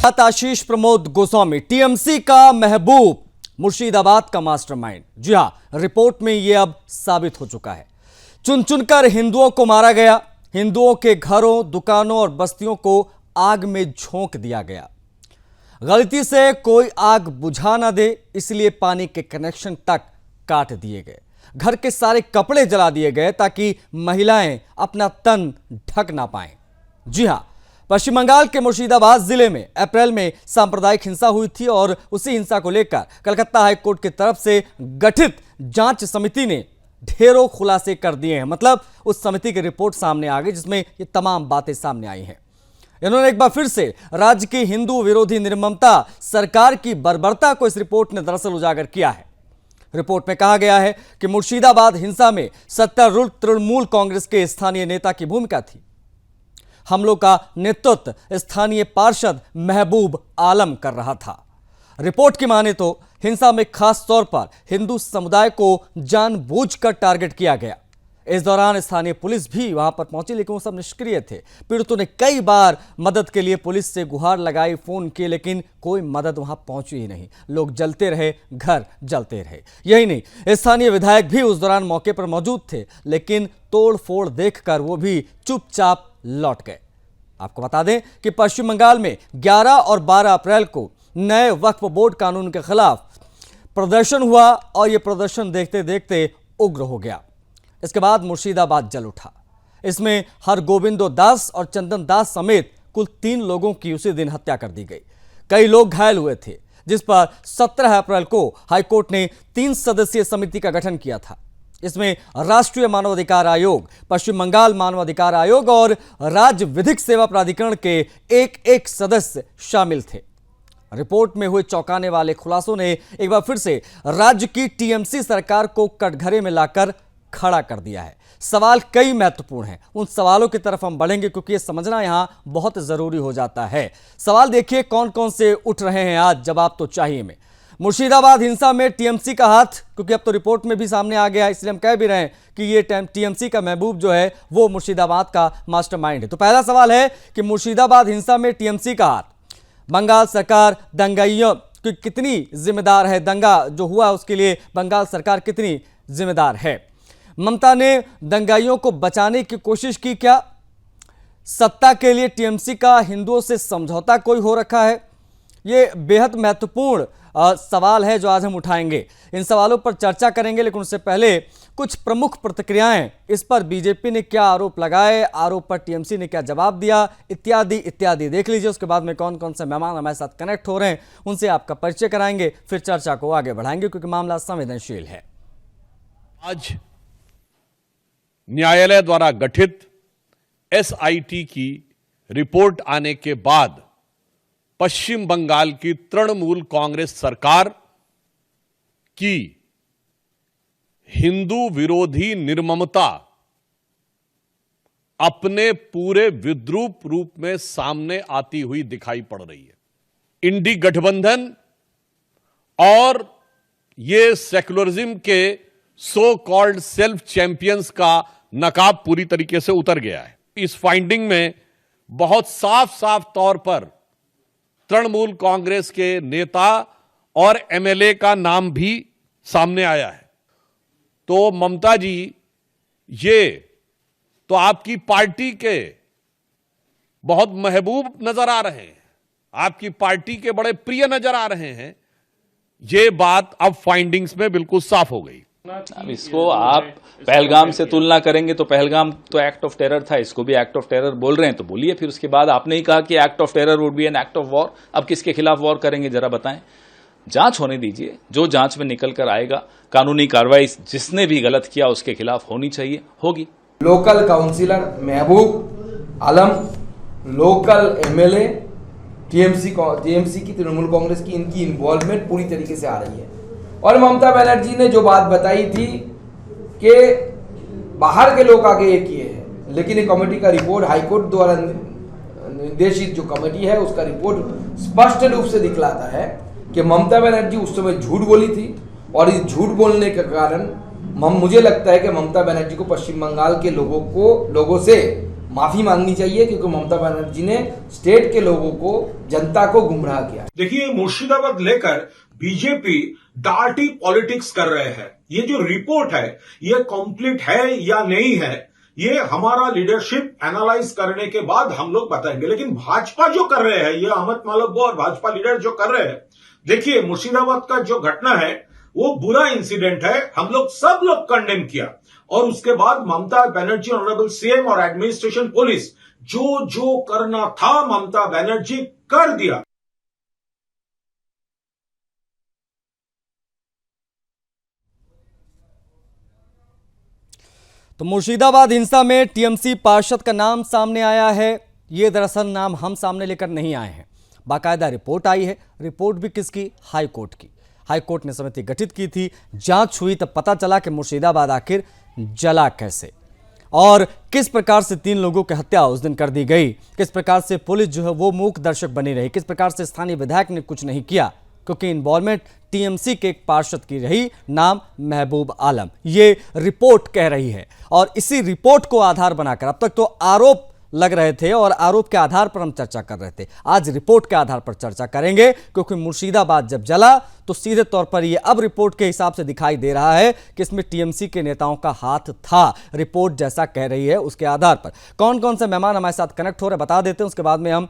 आशीष Pramod Goswami TMC का महबूब, मुर्शिदाबाद का mastermind. जी हां, रिपोर्ट में यह अब साबित हो चुका है। चुन चुनकर हिंदुओं को मारा गया, हिंदुओं के घरों, दुकानों और बस्तियों को आग में झोंक दिया गया। गलती से कोई आग बुझा ना दे, इसलिए पानी के कनेक्शन तक काट दिए गए। घर के सारे कपड़े जला दिए गए ताकि महिलाएं अपना तन ढक ना पाएं। जी हां, पश्चिम बंगाल के मुर्शिदाबाद जिले में अप्रैल में सांप्रदायिक हिंसा हुई थी और उसी हिंसा को लेकर कलकत्ता हाईकोर्ट की तरफ से गठित जांच समिति ने ढेरों खुलासे कर दिए हैं। मतलब उस समिति की रिपोर्ट सामने आ गई जिसमें ये तमाम बातें सामने आई हैं। इन्होंने एक बार फिर से राज्य की हिंदू विरोधी निर्ममता, सरकार की बर्बरता को इस रिपोर्ट ने दरअसल उजागर किया है। रिपोर्ट में कहा गया है कि मुर्शिदाबाद हिंसा में सत्तारूढ़ तृणमूल कांग्रेस के स्थानीय नेता की भूमिका थी। हमलों का नेतृत्व स्थानीय पार्षद महबूब आलम कर रहा था। रिपोर्ट की माने तो हिंसा में खास तौर पर हिंदू समुदाय को जानबूझकर टारगेट किया गया। इस दौरान स्थानीय पुलिस भी वहां पर पहुंची, लेकिन वो सब निष्क्रिय थे। पीड़ितों ने कई बार मदद के लिए पुलिस से गुहार लगाई, फोन किए, लेकिन कोई मदद वहां पहुंची ही नहीं। लोग जलते रहे, घर जलते रहे। यही नहीं, स्थानीय विधायक भी उस दौरान मौके पर मौजूद थे, लेकिन तोड़ फोड़ देखकर वो भी चुपचाप लौट गए। आपको बता दें कि पश्चिम बंगाल में 11 और 12 अप्रैल को नए वक्फ बोर्ड कानून के खिलाफ प्रदर्शन हुआ और यह प्रदर्शन देखते देखते उग्र हो गया। इसके बाद मुर्शिदाबाद जल उठा। इसमें हरगोविंदो दास और चंदन दास समेत कुल 3 लोगों की उसी दिन हत्या कर दी गई। कई लोग घायल हुए थे, जिस पर 17 अप्रैल को हाईकोर्ट ने 3 सदस्यीय समिति का गठन किया था। इसमें राष्ट्रीय मानवाधिकार आयोग, पश्चिम बंगाल मानवाधिकार आयोग और राज्य विधिक सेवा प्राधिकरण के एक सदस्य शामिल थे। रिपोर्ट में हुए चौंकाने वाले खुलासों ने एक बार फिर से राज्य की टीएमसी सरकार को कटघरे में लाकर खड़ा कर दिया है। सवाल कई महत्वपूर्ण हैं, उन सवालों की तरफ हम बढ़ेंगे क्योंकि ये समझना यहां बहुत जरूरी हो जाता है। सवाल देखिए कौन कौन से उठ रहे हैं आज, जवाब तो चाहिए में। मुर्शिदाबाद हिंसा में टीएमसी का हाथ, क्योंकि अब तो रिपोर्ट में भी सामने आ गया, इसलिए हम कह भी रहे हैं कि ये टीएमसी का महबूब जो है वो मुर्शिदाबाद का मास्टरमाइंड है। तो पहला सवाल है कि मुर्शिदाबाद हिंसा में टीएमसी का हाथ, बंगाल सरकार दंगाइयों की कितनी जिम्मेदार है? दंगा जो हुआ उसके लिए बंगाल सरकार कितनी जिम्मेदार है? ममता ने दंगाइयों को बचाने की कोशिश की क्या? सत्ता के लिए टीएमसी का हिंदुओं से समझौता कोई हो रखा है? ये बेहद महत्वपूर्ण सवाल है जो आज हम उठाएंगे। इन सवालों पर चर्चा करेंगे, लेकिन उससे पहले कुछ प्रमुख प्रतिक्रियाएं, इस पर बीजेपी ने क्या आरोप लगाए, आरोप पर टीएमसी ने क्या जवाब दिया, इत्यादि इत्यादि देख लीजिए। उसके बाद में कौन कौन से मेहमान हमारे साथ कनेक्ट हो रहे हैं उनसे आपका परिचय कराएंगे, फिर चर्चा को आगे बढ़ाएंगे क्योंकि मामला संवेदनशील है। आज न्यायालय द्वारा गठित एसआईटी की रिपोर्ट आने के बाद पश्चिम बंगाल की तृणमूल कांग्रेस सरकार की हिंदू विरोधी निर्ममता अपने पूरे विद्रूप रूप में सामने आती हुई दिखाई पड़ रही है। इंडी गठबंधन और ये सेक्युलरिज्म के सो कॉल्ड सेल्फ चैंपियंस का नकाब पूरी तरीके से उतर गया है। इस फाइंडिंग में बहुत साफ साफ तौर पर तृणमूल कांग्रेस के नेता और एमएलए का नाम भी सामने आया है। तो ममता जी, ये तो आपकी पार्टी के बहुत महबूब नजर आ रहे हैं, आपकी पार्टी के बड़े प्रिय नजर आ रहे हैं। ये बात अब फाइंडिंग्स में बिल्कुल साफ हो गई। अब इसको आप पहलगाम से तुलना करेंगे तो पहलगाम तो एक्ट ऑफ टेरर था, इसको भी एक्ट ऑफ टेरर बोल रहे हैं तो बोलिए। फिर उसके बाद आपने ही कहा कि act of terror would be an act of war. अब किसके खिलाफ वॉर करेंगे जरा बताएं। जांच होने दीजिए, जो जांच में निकल कर आएगा कानूनी कार्रवाई जिसने भी गलत किया उसके खिलाफ होनी चाहिए, होगी। लोकल काउंसिलर महबूब आलम, लोकल एमएलए, टीएमसी की तृणमूल कांग्रेस की इनकी इन्वॉल्वमेंट पूरी तरीके से आ रही है। और ममता बनर्जी ने जो बात बताई थी कि बाहर के लोग आगे ये किए हैं, लेकिन ये कमेटी का रिपोर्ट हाईकोर्ट द्वारा निर्देशित जो कमेटी है उसका रिपोर्ट स्पष्ट रूप से दिखलाता है कि ममता बनर्जी उस समय झूठ बोली थी और इस झूठ बोलने के कारण मुझे लगता है कि ममता बनर्जी को पश्चिम बंगाल के लोगों से माफी मांगनी चाहिए, क्योंकि ममता बनर्जी ने स्टेट के लोगों को, जनता को गुमराह किया। देखिए, मुर्शिदाबाद लेकर बीजेपी डार्टी पॉलिटिक्स कर रहे हैं। ये जो रिपोर्ट है ये कंप्लीट है या नहीं है, ये हमारा लीडरशिप एनालाइज करने के बाद हम लोग बताएंगे। लेकिन भाजपा जो कर रहे हैं, ये अहमद मालव्य और भाजपा लीडर जो कर रहे हैं, देखिए मुर्शिदाबाद का जो घटना है वो बुरा इंसिडेंट है, हम लोग सब लोग कंडेम किया। और उसके बाद ममता बनर्जी, ऑनरेबल सीएम और एडमिनिस्ट्रेशन, पुलिस जो जो करना था ममता बनर्जी कर दिया। तो मुर्शिदाबाद हिंसा में टीएमसी पार्षद का नाम सामने आया है। ये दरअसल नाम हम सामने लेकर नहीं आए हैं, बाकायदा रिपोर्ट आई है। रिपोर्ट भी किसकी? हाई कोर्ट की। हाई कोर्ट ने समिति गठित की थी, जांच हुई, तब पता चला कि मुर्शिदाबाद आखिर जला कैसे और किस प्रकार से 3 लोगों की हत्या उस दिन कर दी गई, किस प्रकार से पुलिस जो है वो मूक दर्शक बनी रही, किस प्रकार से स्थानीय विधायक ने कुछ नहीं किया, क्योंकि इन्वॉल्वमेंट टीएमसी के एक पार्षद की रही, नाम महबूब आलम, ये रिपोर्ट कह रही है। और इसी रिपोर्ट को आधार बनाकर अब तक तो आरोप लग रहे थे और आरोप के आधार पर हम चर्चा कर रहे थे, आज रिपोर्ट के आधार पर चर्चा करेंगे, क्योंकि मुर्शिदाबाद जब जला तो सीधे तौर पर ये अब रिपोर्ट के हिसाब से दिखाई दे रहा है कि इसमें टीएमसी के नेताओं का हाथ था। रिपोर्ट जैसा कह रही है उसके आधार पर कौन कौन से मेहमान हमारे साथ कनेक्ट हो रहे बता देते हैं, उसके बाद में हम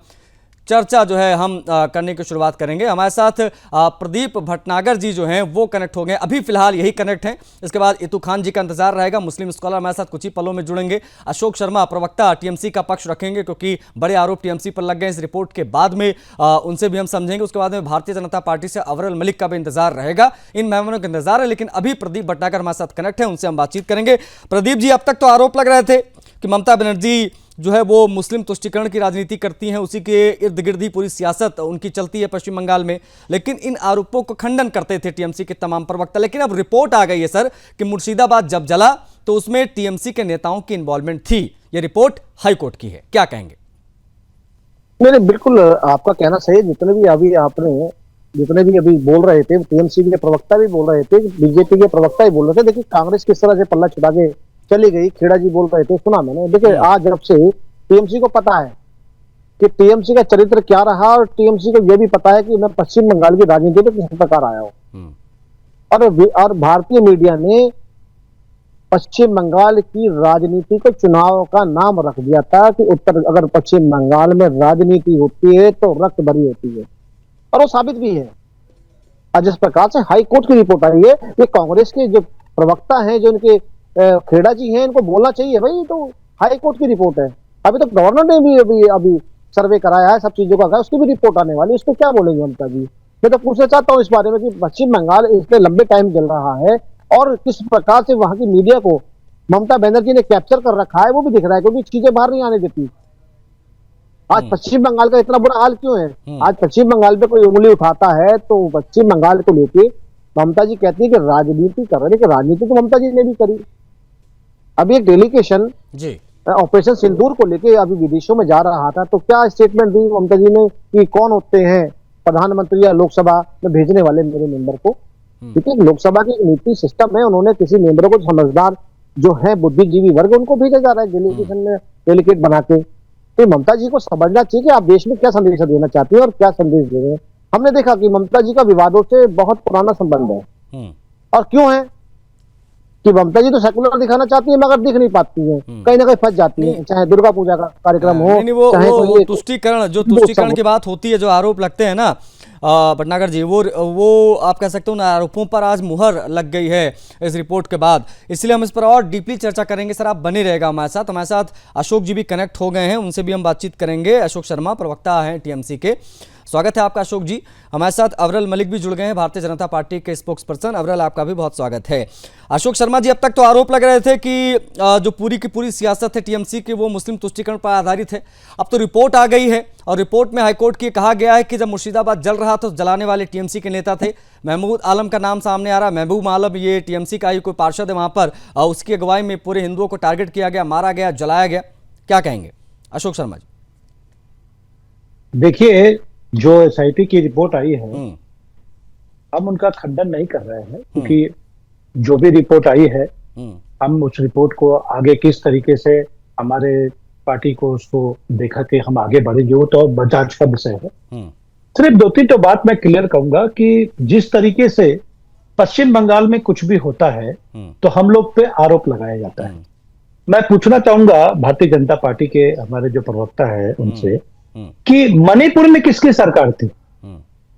चर्चा जो है हम करने की शुरुआत करेंगे। हमारे साथ प्रदीप भटनागर जी जो हैं वो कनेक्ट हो गए, अभी फिलहाल यही कनेक्ट हैं। इसके बाद इतू खान जी का इंतजार रहेगा, मुस्लिम स्कॉलर हमारे साथ कुछ ही पलों में जुड़ेंगे। अशोक शर्मा प्रवक्ता टीएमसी का पक्ष रखेंगे, क्योंकि बड़े आरोप टीएमसी पर लग गए इस रिपोर्ट के बाद में, उनसे भी हम समझेंगे। उसके बाद में भारतीय जनता पार्टी से अवरल मलिक का भी इंतजार रहेगा। इन मेहमानों का इंतजार है, लेकिन अभी प्रदीप भटनागर हमारे साथ कनेक्ट है, उनसे हम बातचीत करेंगे। प्रदीप जी, अब तक तो आरोप लग रहे थे कि ममता बनर्जी जो है वो मुस्लिम तुष्टीकरण की राजनीति करती हैं, उसी के इर्द गिर्द ही पूरी सियासत उनकी चलती है पश्चिम बंगाल में, लेकिन इन आरोपों को खंडन करते थे टीएमसी के तमाम प्रवक्ता। लेकिन अब रिपोर्ट आ गई है सर कि मुर्शिदाबाद जब जला तो उसमें टीएमसी के नेताओं की इन्वॉल्वमेंट थी। ये रिपोर्ट हाईकोर्ट की है, क्या कहेंगे? नहीं, बिल्कुल आपका कहना सही है। जितने भी अभी बोल रहे थे, टीएमसी के प्रवक्ता भी बोल रहे थे, बीजेपी के प्रवक्ता भी बोल रहे थे। देखिए कांग्रेस किस तरह से पल्ला छुड़ा के चली गई, खेड़ा जी बोल रहे थे, सुना मैंने। देखिए आज जब से टीएमसी को पता है कि टीएमसी का चरित्र क्या रहा, और टीएमसी को यह भी पता है कि मैं पश्चिम बंगाल की राजनीति में किस प्रकार आया हूं, और भारतीय मीडिया ने पश्चिम बंगाल की राजनीति को चुनाव का नाम रख दिया था कि अगर पश्चिम बंगाल में राजनीति होती है तो रक्त भरी होती है, और वो साबित भी है। और जिस प्रकार से हाई कोर्ट की रिपोर्ट आई है, ये कांग्रेस के जो प्रवक्ता हैं, जो उनके खेड़ा जी हैं, इनको बोलना चाहिए भाई तो हाई कोर्ट की रिपोर्ट है। अभी तो गवर्नर ने भी अभी सर्वे कराया है, सब चीजों का, उसकी भी रिपोर्ट आने वाली, उसको क्या बोलेंगे ममता जी? मैं तो पूछना चाहता हूँ इस बारे में कि पश्चिम बंगाल इतने लंबे टाइम चल रहा है और किस प्रकार से वहां की मीडिया को ममता बनर्जी ने कैप्चर कर रखा है, वो भी दिख रहा है, क्योंकि चीजें बाहर नहीं आने देती। आज पश्चिम बंगाल का इतना बुरा हाल क्यों है? आज पश्चिम बंगाल पे कोई उंगली उठाता है तो पश्चिम बंगाल को लेके ममता जी कहती है कि राजनीति कर रहे हैं, लेकिन राजनीति तो ममता जी ने भी करी। अभी एक डेलीगेशन ऑपरेशन सिंदूर को लेके अभी विदेशों में जा रहा था, तो क्या स्टेटमेंट दी ममता जी ने कि कौन होते हैं प्रधानमंत्री या लोकसभा में भेजने वाले मेरे मेंबर को? क्योंकि लोकसभा की नीति सिस्टम है, उन्होंने किसी मेंबर को समझदार जो है बुद्धिजीवी वर्ग उनको भेजा जा रहा है डेलीगेशन में, डेलीगेट बना के। तो ममता जी को समझना चाहिए कि आप देश में क्या संदेश देना चाहती हैं और क्या संदेश दे रहे हैं। हमने देखा कि ममता जी का विवादों से बहुत पुराना संबंध है, और क्यों है कि ममता जी तो सेकुलर दिखाना चाहती है मगर दिख नहीं पाती है, कहीं ना कहीं फंस जाती है, चाहे दुर्गा पूजा का कार्यक्रम हो, चाहे वो तुष्टीकरण की बात होती है, जो आरोप लगते हैं ना भटनागर जी, वो आप कह सकते हो ना, आरोपों पर आज मुहर लग गई है इस रिपोर्ट के बाद, इसलिए हम इस पर और डीपली चर्चा करेंगे। सर आप बने रहेगा हमारे साथ अशोक जी भी कनेक्ट हो गए हैं, उनसे भी हम बातचीत करेंगे। अशोक शर्मा प्रवक्ता हैं टीएमसी के, स्वागत है आपका अशोक जी। हमारे साथ अवरल मलिक भी जुड़ गए हैं, भारतीय जनता पार्टी के स्पोक्स पर्सन। अवरल आपका भी बहुत स्वागत है। अशोक शर्मा जी, अब तक तो आरोप लग रहे थे कि जो पूरी की पूरी सियासत है टीएमसी की वो मुस्लिम तुष्टीकरण पर आधारित है, अब तो रिपोर्ट आ गई है और रिपोर्ट में हाईकोर्ट की कहा गया है कि जब मुर्शिदाबाद जल रहा था तो जलाने वाले टीएमसी के नेता थे। महबूब आलम का नाम सामने आ रहा है, महबूब आलम ये टीएमसी का ही कोई पार्षद है वहां पर, उसकी अगुवाई में पूरे हिंदुओं को टारगेट किया गया, मारा गया, जलाया गया, क्या कहेंगे अशोक शर्मा जी? देखिए जो एसआईटी की रिपोर्ट आई है हम उनका खंडन नहीं कर रहे हैं, क्योंकि जो भी रिपोर्ट आई है हम उस रिपोर्ट को आगे किस तरीके से हमारे पार्टी को उसको देखा कि हम आगे बढ़ेंगे, वो तो बजाज का विषय है। हम्म, सिर्फ 2-3 तो बात मैं क्लियर कहूंगा कि जिस तरीके से पश्चिम बंगाल में कुछ भी होता है तो हम लोग पे आरोप लगाया जाता है। मैं पूछना चाहूंगा भारतीय जनता पार्टी के हमारे जो प्रवक्ता है उनसे कि मणिपुर में किसकी सरकार थी?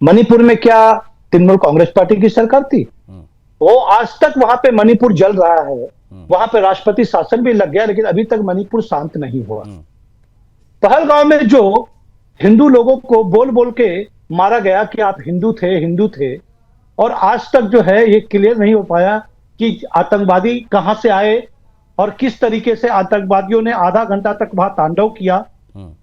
मणिपुर में क्या तृणमूल कांग्रेस पार्टी की सरकार थी? वो आज तक वहां पे मणिपुर जल रहा है, वहां पे राष्ट्रपति शासन भी लग गया, लेकिन अभी तक मणिपुर शांत नहीं हुआ। पहलगांव में जो हिंदू लोगों को बोल बोल के मारा गया कि आप हिंदू थे, और आज तक जो है ये क्लियर नहीं हो पाया कि आतंकवादी कहां से आए और किस तरीके से आतंकवादियों ने आधा घंटा तक वहां तांडव किया,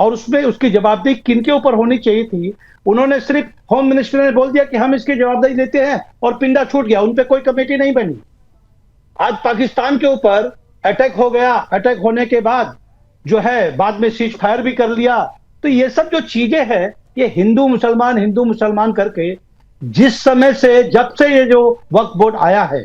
और उसमें उसकी जवाबदेही किनके ऊपर होनी चाहिए थी? उन्होंने सिर्फ होम मिनिस्टर ने बोल दिया कि हम इसकी जवाबदेही लेते हैं और पिंडा छूट गया, उन पे कोई कमेटी नहीं बनी। आज पाकिस्तान के ऊपर अटैक हो गया, अटैक होने के बाद जो है बाद में सीज फायर भी कर लिया। तो ये सब जो चीजें हैं, ये हिंदू मुसलमान करके जिस समय से जब से ये जो वक्फ बोर्ड आया है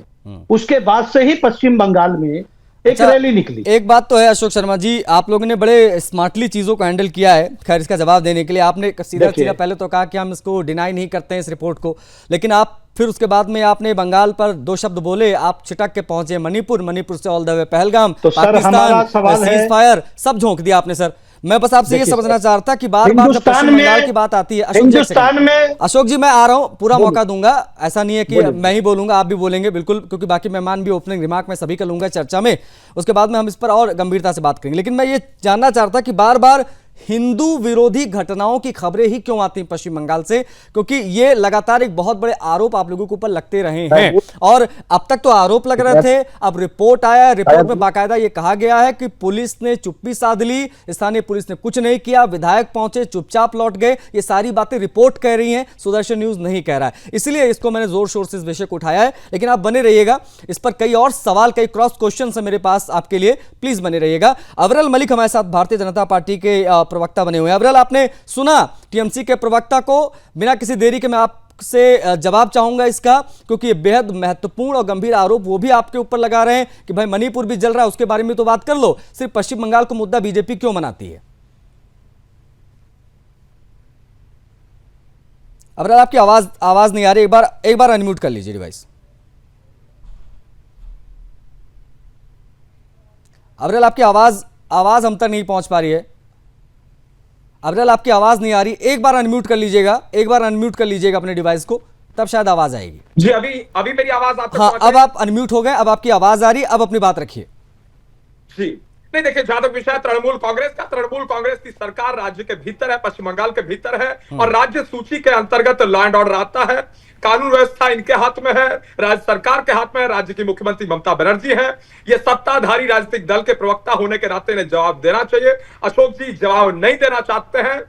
उसके बाद से ही पश्चिम बंगाल में एक रैली निकली। एक बात तो है अशोक शर्मा जी, आप लोगों ने बड़े स्मार्टली चीजों को हैंडल किया है। खैर, इसका जवाब देने के लिए आपने सीधा पहले तो कहा कि हम इसको डिनाई नहीं करते हैं इस रिपोर्ट को, लेकिन आप फिर उसके बाद में आपने बंगाल पर 2 शब्द बोले, आप छिटक के पहुंचे मणिपुर से ऑल द वे पहलगाम, तो पाकिस्तान, सीज फायर, सब झोंक दिया आपने। सर मैं बस आपसे ये समझना चाहता कि बार बार जब पश्चिम बंगाल की बात आती है, हिंदुस्तान में अशोक जी मैं आ रहा हूं, पूरा मौका दूंगा, ऐसा नहीं है कि मैं ही बोलूंगा आप भी बोलेंगे, बिल्कुल, क्योंकि बाकी मेहमान भी ओपनिंग रिमार्क में सभी का लूंगा चर्चा में, उसके बाद में हम इस पर और गंभीरता से बात करेंगे। लेकिन मैं ये जानना चाहता कि बार बार हिंदू विरोधी घटनाओं की खबरें ही क्यों आती हैं पश्चिम बंगाल से, क्योंकि ये लगातार एक बहुत बड़े आरोप आप लोगों के ऊपर लगते रहे हैं, और अब तक तो आरोप लग रहे थे, अब रिपोर्ट आया, रिपोर्ट में बाकायदा ये कहा गया है कि पुलिस ने चुप्पी साध ली, स्थानीय पुलिस ने कुछ नहीं किया, विधायक पहुंचे चुपचाप लौट गए। ये सारी बातें रिपोर्ट कह रही हैं, सुदर्शन न्यूज नहीं कह रहा है, इसलिए इसको मैंने जोर शोर से इस विषय को उठाया है। लेकिन आप बने रहिएगा, इस पर कई और सवाल, कई क्रॉस क्वेश्चन है मेरे पास आपके लिए, प्लीज बने रहिएगा। अवरल मलिक हमारे साथ भारतीय जनता पार्टी के प्रवक्ता बने हुए हैं। अवरल, आपने सुना टीएमसी के प्रवक्ता को, बिना किसी देरी के मैं आपसे जवाब चाहूंगा इसका, क्योंकि ये बेहद महत्वपूर्ण और गंभीर आरोप वो भी आपके ऊपर लगा रहे हैं कि भाई मणिपुर भी जल रहा है, उसके बारे में तो बात कर लो, सिर्फ पश्चिम बंगाल को मुद्दा बीजेपी क्यों मनाती है? अवरल, आपकी आवाज नहीं आ रही, एक बार अनम्यूट कर लीजिए डिवाइस। अवरल, आपकी आवाज हम तक नहीं पहुंच पा रही है। अवरल, आपकी आवाज नहीं आ रही, एक बार अनम्यूट कर लीजिएगा, अपने डिवाइस को, तब शायद आवाज आएगी। जी अभी मेरी आवाज आप तक हाँ, अब आप अनम्यूट हो गए, अब आपकी आवाज आ रही है, अब अपनी बात रखिए। जी नहीं, देखिए जहां तक विषय तृणमूल कांग्रेस की सरकार राज्य के भीतर है, पश्चिम बंगाल के भीतर है, और राज्य सूची के अंतर्गत लॉ एंड ऑर्डर आता है, कानून व्यवस्था इनके हाथ में है, राज्य सरकार के हाथ में है, राज्य की मुख्यमंत्री ममता बनर्जी है, ये सत्ताधारी राजनीतिक दल के प्रवक्ता होने के नाते इन्हें जवाब देना चाहिए। अशोक जी जवाब नहीं देना चाहते हैं,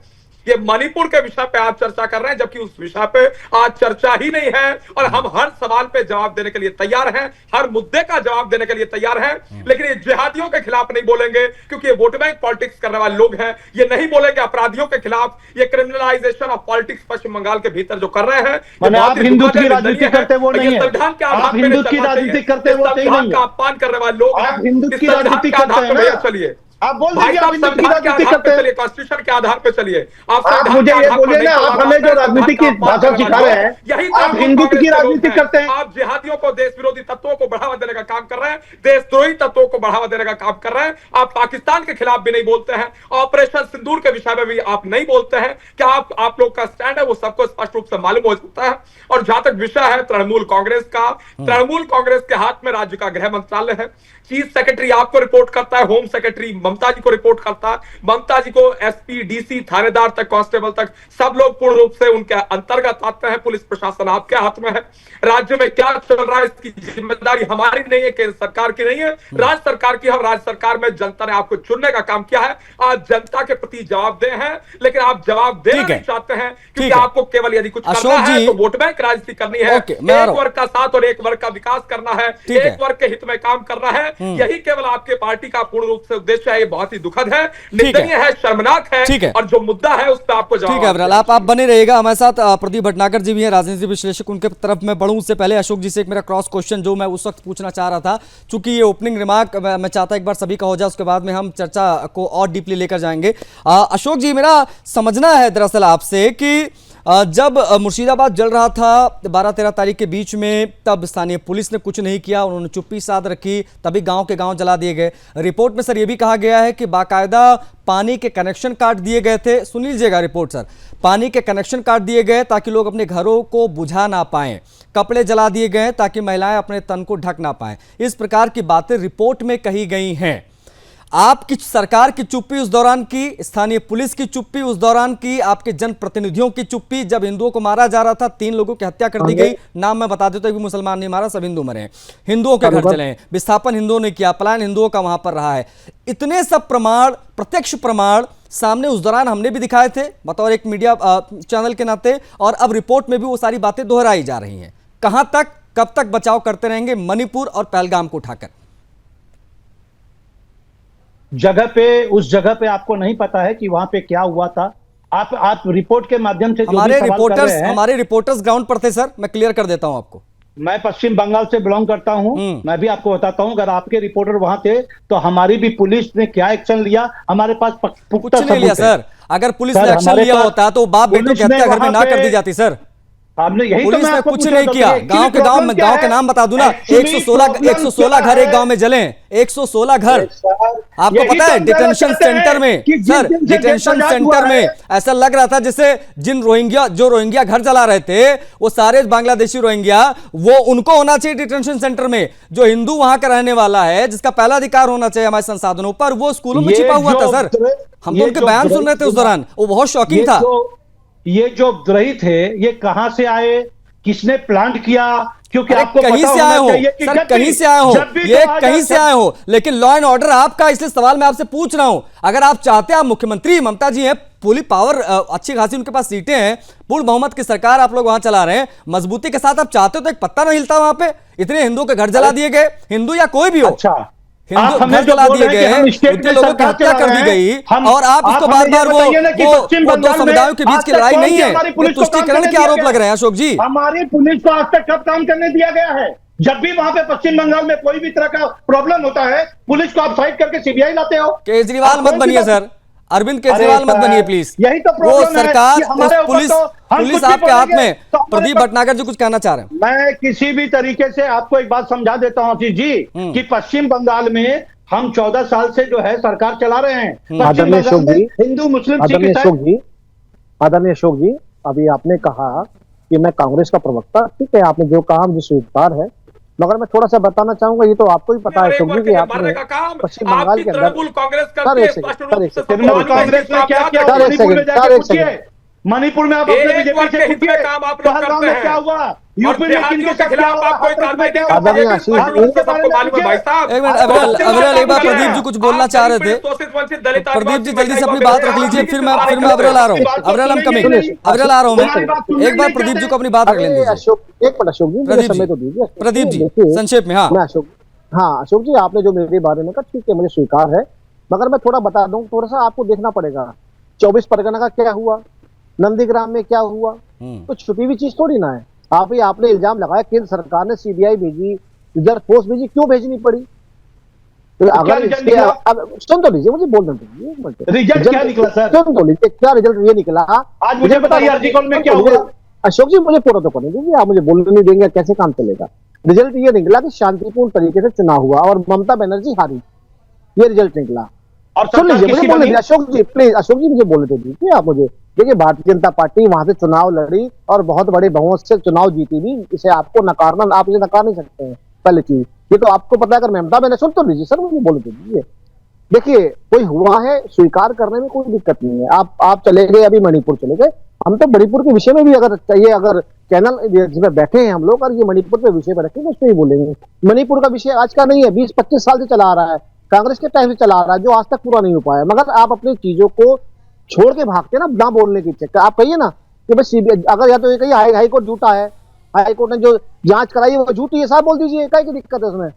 ये मणिपुर के विषय पे आप चर्चा कर रहे हैं, जबकि उस विषय पे आज चर्चा ही नहीं है, और हम हर सवाल पे जवाब देने के लिए तैयार हैं, हर मुद्दे का जवाब देने के लिए तैयार हैं, लेकिन ये जिहादियों के खिलाफ नहीं बोलेंगे, क्योंकि ये वोट बैंक पॉलिटिक्स करने वाले लोग हैं। ये नहीं बोलेंगे अपराधियों के खिलाफ, ये क्रिमिनलाइजेशन ऑफ पॉलिटिक्स पश्चिम बंगाल के भीतर जो कर रहे हैं, आप हिंदू की राजनीति करते वो नहीं है, संविधान के आधार आप हिंदू की राजनीति करते वो नहीं है, का अपमान करने वाले लोग आप हिंदू की राजनीति करते हैं। चलिए आप बोल दीजिए आप हिंदू की राजनीति करते हैं, कॉन्स्टिट्यूशन के आधार पे चलिए, आप मुझे ये बोलिए ना, आप हमें जो राजनीति की भाषा सिखा रहे हैं, यही आप हिंदू की राजनीति करते हैं। आप जिहादियों को, देश विरोधी तत्वों को बढ़ावा देने का काम कर रहे हैं, देशद्रोही तत्वों को बढ़ावा देने का काम कर रहे हैं। आप पाकिस्तान के खिलाफ भी नहीं बोलते हैं, ऑपरेशन सिंदूर के विषय में भी आप नहीं बोलते हैं। क्या आप लोग का स्टैंड है वो सबको स्पष्ट रूप से मालूम हो जाता है। और जहां तक विषय है तृणमूल कांग्रेस का, तृणमूल कांग्रेस के हाथ में राज्य का गृह मंत्रालय है, चीफ सेक्रेटरी आपको रिपोर्ट करता है, होम सेक्रेटरी ममता जी को रिपोर्ट करता है, ममता जी को एसपी, डीसी, थानेदार तक, कांस्टेबल तक सब लोग पूर्ण रूप से उनके अंतर्गत आते हैं। पुलिस प्रशासन आपके हाथ में है। राज्य में क्या चल रहा है इसकी जिम्मेदारी हमारी नहीं है, केंद्र सरकार की नहीं है, राज्य सरकार की है। राज्य सरकार में जनता ने आपको चुनने का काम किया है, आज जनता के प्रति जवाबदेह हैं, लेकिन आप जवाब देना नहीं चाहते हैं, क्योंकि आपको केवल यदि कुछ करना है तो वोट बैंक राजनीति करनी है, एक वर्ग का साथ और एक वर्ग का विकास करना है, एक वर्ग के हित में काम करना है, यही केवल आपके पार्टी का पूर्ण रूप से उद्देश्य है। ये बहुत ही दुखद है, निंदनीय है, शर्मनाक ठीक है है। और जो मुद्दा है उस पर आपको जवाब। ठीक है अविरल, आप बने रहिएगा हमारे साथ। प्रदीप भटनागर जी भी हैं, राजनीति विश्लेषक, उनके तरफ मैं बढ़ूं उससे पहले अशोक जी से एक मेरा क्रॉस क्वेश्चन जो मैं उस वक्त पूछना चाह रहा था, चूंकि ये ओपनिंग रिमार्क मैं चाहता एक बार सभी का हो जाए, उसके बाद में हम चर्चा को और डीपली लेकर जाएंगे। अशोक जी, मेरा समझना है दरअसल आपसे कि जब मुर्शिदाबाद जल रहा था 12-13 तारीख के बीच में, तब स्थानीय पुलिस ने कुछ नहीं किया, उन्होंने चुप्पी साध रखी, तभी गांव के गांव जला दिए गए। रिपोर्ट में सर ये भी कहा गया है कि बाकायदा पानी के कनेक्शन काट दिए गए थे। सुन लीजिएगा रिपोर्ट सर, पानी के कनेक्शन काट दिए गए ताकि लोग अपने घरों को बुझा ना पाएं, कपड़े जला दिए गए ताकि महिलाएं अपने तन को ढक ना पाएं। इस प्रकार की बातें रिपोर्ट में कही गई हैं। आपकी सरकार की चुप्पी उस दौरान की, स्थानीय पुलिस की चुप्पी उस दौरान की, आपके जनप्रतिनिधियों की चुप्पी जब हिंदुओं को मारा जा रहा था, 3 लोगों की हत्या कर दी गई। नाम मैं बता देता हूं कि मुसलमान नहीं मारा, सब हिंदू मरे हैं, हिंदुओं के घर चले हैं, विस्थापन हिंदुओं ने किया, पलायन हिंदुओं का वहां पर रहा है। इतने सब प्रमाण, प्रत्यक्ष प्रमाण सामने उस दौरान हमने भी दिखाए थे बतौर एक मीडिया चैनल के नाते, और अब रिपोर्ट में भी वो सारी बातें दोहराई जा रही हैं। कहां तक, कब तक बचाव करते रहेंगे मणिपुर और पहलगाम को उठाकर? उस जगह पे आपको नहीं पता है कि वहां पे क्या हुआ था। आप रिपोर्ट के माध्यम से जो भी सवाल कर रहे हैं, हमारे रिपोर्टर्स ग्राउंड पर थे सर, मैं क्लियर कर देता हूं आपको। मैं पश्चिम बंगाल से बिलोंग करता हूं, मैं भी आपको बताता हूं, अगर आपके रिपोर्टर वहां थे तो हमारी भी पुलिस ने क्या एक्शन लिया, हमारे पास पुख्ता कुछ नहीं लिया सबूत है। सर। अगर पुलिस ने एक्शन लिया होता तो बाप बेटों की हत्या घर में ना कर दी जाती सर। आपने यही पुलिस तो मैं ने आपको कुछ पूछ नहीं रहा था किया। कि गांव के गांव के नाम बता दूं ना, 116 घर एक गांव में जले, 116 घर। आपको पता है डिटेंशन सेंटर में सर, डिटेंशन सेंटर में ऐसा लग रहा था जैसे जो रोहिंग्या घर जला रहे थे वो सारे बांग्लादेशी रोहिंग्या, वो उनको होना चाहिए डिटेंशन सेंटर में। जो हिंदू वहां का रहने वाला है, जिसका पहला अधिकार होना चाहिए हमारे संसाधनों पर, वो स्कूलों में छिपा हुआ था सर। हम तो उनके बयान सुन रहे थे उस दौरान, वो बहुत शॉकिंग था। ये जो द्रोही थे, ये कहां से आए, किसने प्लांट किया? क्योंकि आपको कहीं पता से आए हो होना चाहिए कि सर, जब कहीं भी- से आए हो, जब भी ये कहा कहीं जाए- से आए हो, लेकिन लॉ एंड ऑर्डर आपका, इसलिए सवाल मैं आपसे पूछ रहा हूं। अगर आप चाहते हैं, आप मुख्यमंत्री ममता जी हैं, पूरी पावर अच्छी खासी उनके पास सीटें हैं, पूर्ण बहुमत की सरकार आप लोग वहां चला रहे हैं, मजबूती के साथ आप चाहते हो तो एक पत्ता नहीं हिलता वहां पे। इतने हिंदुओं के घर जला दिए गए, हिंदू या कोई भी हो, अच्छा, हिंदू आप हमें घर जो जला बोल दिए रहे हैं कि हम गए, स्टेट उतने में लोगों की सरकार हत्या चला कर दी रहे गई, हैं, और आप इसको हमें बार ये बार बताइए ना कि पश्चिम वो दो बंगाल में समुदायों के बीच आज की तक लड़ाई कौन नहीं सी है, हमारी ये पुलिस को काम तुष्टीकरण करने के दिया आरोप गया लग रहे हैं अशोक जी। हमारी पुलिस को आज तक कब काम करने दिया गया है? जब भी वहां पे पश्चिम बंगाल में कोई भी तरह का प्रॉब्लम होता है, पुलिस को आप साइड करके सीबीआई लाते हो। केजरीवाल आप मत कौन सी बनिए बात- सर, अरविंद केजरीवाल मत सर, बनिए प्लीज। यही तो वो प्रॉब्लम है सरकार, कि हमारे ऊपर पुलिस तो हम पुलिस कुछ भी आपके हाथ बोलेंगे में। तो हमारे प्रदीप पर- भटनागर जी कुछ कहना चाह रहे हैं? मैं किसी भी तरीके से आपको एक बात समझा देता हूं आशीष जी, कि पश्चिम बंगाल में हम 14 साल से जो है सरकार चला रहे हैं। पश्चिम आदरणीय बंगाल अशोक में जी, हिंदू मुस्लिम आदरणीय सिख अशोक जी, आदरणीय अशोक जी, अभी आपने कहा कि मैं कांग्रेस का प्रवक्ता, ठीक है, आपने जो कहा मुझे स्वीकार है, मगर मैं थोड़ा सा बताना चाहूंगा, ये तो आपको ही पता है अशोक जी कि आपने पश्चिम बंगाल के अंदर तृणमूल कांग्रेस सर, करती एक है, सेकंड, स्पष्ट सर, रूप एक से सेकंड, तृणमूल सबको कांग्रेस ने क्या किया? सर, एक मणिपुर में सेकंड, जाके सर, एक पूछिए। सेकंड। मणिपुर में आप अपने एक बीजेपी वर्ग से के हित में पूछिए, काम आप लोग पहलगाम करते में हैं। क्या हुआ, और यूपी में देहातियों किनके के साथ खिलाफ क्या हुआ, आप कोई हाथरस कार्रवाई में क्या नहीं हुआ? करते, आदरणीय ये आशीष, स्पष्ट रूप से सबको मालूम है भाई साहब। एक मिनट, आप अविरल, सबसे अविरल, एक बार बात कर रहे प्रदीप हैं। जी कुछ बोलना आप चाह रहे दलित थे। शोषित वंचित दलित प्रदीप जी जल्दी से अपनी आदिवासी बात रख महिलाओं लीजिए, की फिर बात मैं कर अविरल आ रहा हूँ। बात तो अविरल, हम सुनेंगे कमिंग, नहीं। अविरल आ रहा हूँ मैं। हमारी बात सुनने एक बार नहीं प्रदीप जी चाहते। को अपनी बात रख लेने अरे दीजिए। अशोक, एक मिनट अशोक जी, मुझे प्रदीप समय जी, तो दीजिए। प्रदीप जी, देखिए, संक्षेप में। हाँ, मैं अशोक, हाँ अशोक जी, आपने जो मेरे बारे में कहा, ठीक है, मुझे स्वीकार है, मगर मैं थोड़ा बता दूं, थोड़ा सा आपको देखना पड़ेगा 24 परगना का क्या हुआ, नंदीग्राम में क्या हुआ, तो छुपी हुई चीज थोड़ी ना है। आपने इल्जाम लगाया केंद्र सरकार ने सीबीआई भेजी, रिजर्व फोर्स भेजी, क्यों भेजनी पड़ी? तो अगर इसके सुन तो लीजिए, मुझे बोलने दीजिए। रिजल्ट क्या निकला सर? सुन तो लीजिए, क्या रिजल्ट ये निकला आज मुझे बताइए अर्जिकल में क्या हुआ? अशोक जी, मुझे पूरा तो करने दीजिए, आप मुझे बोलने नहीं देंगे, कैसे काम चलेगा? रिजल्ट ये निकला कि शांतिपूर्ण तरीके से चुनाव हुआ और ममता बनर्जी हारी, ये रिजल्ट निकला। और सुन लीजिए, मुझे किसकी बोलने बनी? दीजिए अशोक जी, प्लीज अशोक जी, मुझे बोलने तो दीजिए आप मुझे। देखिए, भारतीय जनता पार्टी वहां से चुनाव लड़ी और बहुत बड़े बहुमत से चुनाव जीती भी, इसे आपको नकारना, आप इसे नकार नहीं सकते हैं। पहली चीज ये तो आपको पता है। अगर ममता बनर्जी, सुन तो लीजिए सर, मुझे बोलने तो दीजिए। देखिए, कोई हुआ है, स्वीकार करने में कोई दिक्कत नहीं है। आप चले गए, अभी मणिपुर चले गए, हम तो मणिपुर के विषय में भी अगर चाहिए, अगर चैनल जिसमें बैठे हैं हम लोग, और ये मणिपुर के विषय पर रखेंगे, उस पर ही बोलेंगे। मणिपुर का विषय आज का नहीं है, 20-25 साल से चला आ रहा है, कांग्रेस के टाइम से चला आ रहा है, जो आज तक पूरा नहीं हो पाया। मगर आप अपनी चीजों को छोड़ के भागते ना, ना बोलने की चक्कर। आप कहिए ना कि बस अगर या तो ये कहिए हाई कोर्ट झूठा है, हाई कोर्ट ने जो जांच कराई है वो झूठी है, साहब बोल दीजिए, क्या की दिक्कत है उसमें?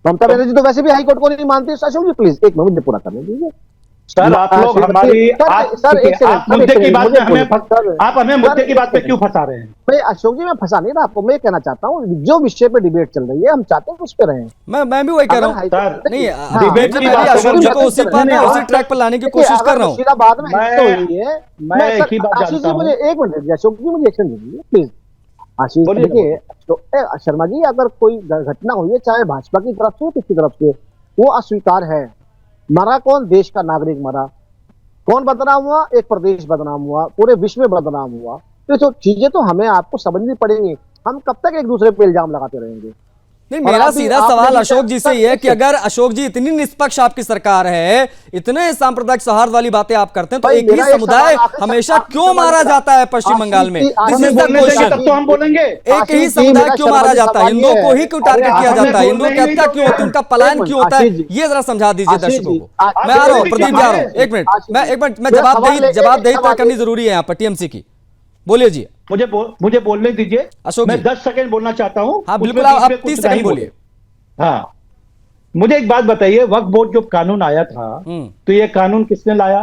ममता बनर्जी तो वैसे भी हाईकोर्ट को नहीं मानती। अशोक जी प्लीज एक मिनट मुझे पूरा करने दीजिए। सर आप लोग हमारी सर एक सेकंड, आप मुद्दे की बात में आप हमें मुद्दे की बात पे सर, क्यों फंसा रहे हैं? भाई अशोक जी मैं फंसा नहीं रहा आपको, मैं कहना चाहता हूँ जो विषय पे डिबेट चल रही है हम चाहते हैं उस पे रहें। मैं भी वही कह रहा हूँ। सर, नहीं डिबेट की बात अशोक जी अगर को उसी पर उसी ट्रैक पर लाने की कोशिश कर रहा हूँ। मुर्शिदाबाद में हिंसा हुई है, मैं एक ही बात आशीष जानता जी हूँ। मुझे एक मिनट दीजिए, अशोक जी मुझे एक्शन दीजिए प्लीज। आशीष बोलिए। देखिए शर्मा जी, अगर कोई घटना हुई है चाहे भाजपा की तरफ से किसी तरफ से, वो अस्वीकार है। मरा कौन? देश का नागरिक मरा। कौन बदनाम हुआ? एक प्रदेश बदनाम हुआ, पूरे विश्व में बदनाम हुआ। तो चीजें तो हमें आपको समझनी पड़ेंगी। हम कब तक एक दूसरे पे इल्जाम लगाते रहेंगे? नहीं, मेरा सीधा सवाल अशोक जी से ये है कि अगर अशोक जी इतनी निष्पक्ष आपकी सरकार है, इतने सांप्रदायिक सौहार्द वाली बातें आप करते हैं, तो एक ही समुदाय हमेशा क्यों मारा जाता है पश्चिम बंगाल में? This is the question. तब तो हम बोलेंगे एक ही समुदाय क्यों मारा जाता है? हिंदुओं को ही क्यों टारगेट किया जाता है? हिंदुओं की हत्या क्यों होती है? उनका पलायन क्यों होता है? ये जरा समझा दीजिए दर्शकों को। मैं आ रहा हूँ, प्रदीप जा रहा हूँ। एक मिनट मैं जवाबदेही तय करनी जरूरी है यहाँ पर टीएमसी की। बोलिए जी। मुझे बोलने दीजिए अशोक मैं जी। 10 सेकंड बोलना चाहता हूँ। हाँ बिल्कुल, आप 30 सेकंड बोलिए। हाँ, मुझे एक बात बताइए, वक्फ बोर्ड जो कानून आया था तो ये कानून किसने लाया?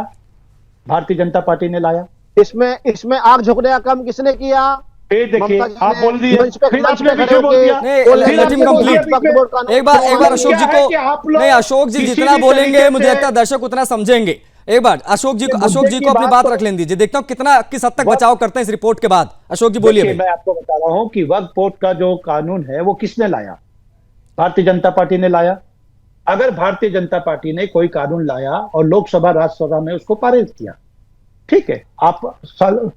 भारतीय जनता पार्टी ने लाया। इसमें आग झोंकने का काम किसने किया? देखिए आप बोल दिए, फिर आपने खड़े पीछे बोल होके दिया। नहीं, लेट हिम कंप्लीट। एक बार अशोक जी को, नहीं अशोक जी जितना बोलेंगे मुझे लगता है दर्शक उतना समझेंगे। एक बार अशोक जी को अपनी बात रख लेने दीजिए, देखता हूं कितना किस हद तक बचाव करते हैं इस रिपोर्ट के बाद। अशोक जी बोलिए। मैं आपको बता रहा हूं कि वक्फ बोर्ड का जो कानून है वो किसने लाया? भारतीय जनता पार्टी ने लाया। अगर भारतीय जनता पार्टी ने कोई कानून लाया और लोकसभा राज्यसभा में उसको पारित किया, ठीक है, आप